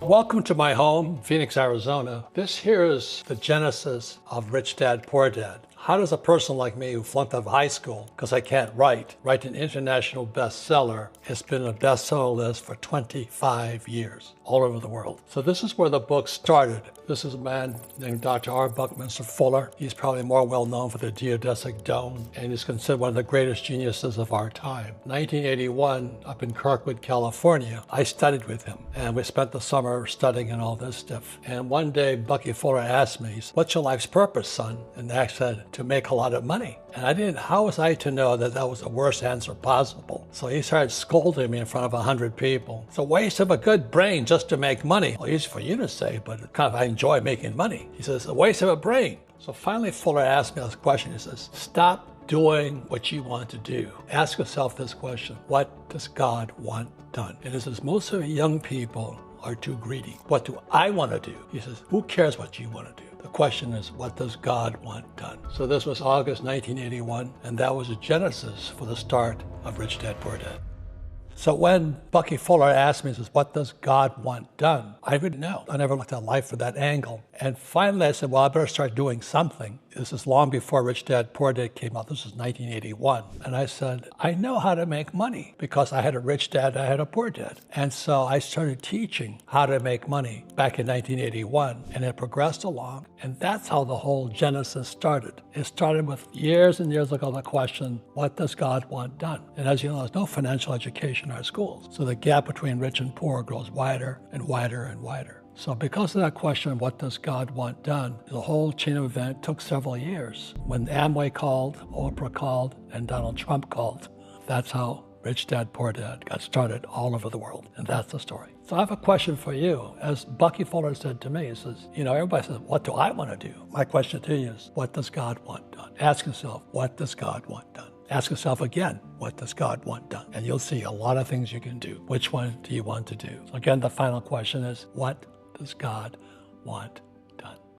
Welcome to my home, Phoenix, Arizona. This here is the genesis of Rich Dad, Poor Dad. How does a person like me who flunked out of high school because I can't write an international bestseller? It's been a bestseller list for 25 years all over the world. So this is where the book started. This is a man named Dr. R. Buckminster Fuller. He's probably more well known for the geodesic dome, and he's considered one of the greatest geniuses of our time. 1981, up in Kirkwood, California, I studied with him, and we spent the summer studying and all this stuff. And one day, Bucky Fuller asked me, "What's your life's purpose, son?" And I said, "To make a lot of money." And how was I to know that that was the worst answer possible? So he started scolding me in front of 100 people. It's a waste of a good brain just to make money. Well, easy for you to say, but I enjoy making money. He says, a waste of a brain. So finally Fuller asked me this question. He says, stop doing what you want to do. Ask yourself this question: what does God want done? And he says, most of the young people are too greedy. What do I want to do? He says, who cares what you want to do? The question is, what does God want done? So this was August 1981, and that was a genesis for the start of Rich Dad, Poor Dad. So when Bucky Fuller asked me, he says, what does God want done? I didn't know. I never looked at life from that angle. And finally I said, well, I better start doing something. This is long before Rich Dad, Poor Dad came out. This was 1981. And I said, I know how to make money because I had a rich dad, I had a poor dad. And so I started teaching how to make money back in 1981, and it progressed along. And that's how the whole genesis started. It started with years and years ago, the question, what does God want done? And as you know, there's no financial education in our schools. So the gap between rich and poor grows wider and wider and wider. So because of that question, what does God want done, the whole chain of events took several years. When Amway called, Oprah called, and Donald Trump called, that's how Rich Dad, Poor Dad got started all over the world. And that's the story. So I have a question for you. As Bucky Fuller said to me, he says, everybody says, what do I want to do? My question to you is, what does God want done? Ask yourself, what does God want done? Ask yourself again, what does God want done? And you'll see a lot of things you can do. Which one do you want to do? So again, the final question is, what does God want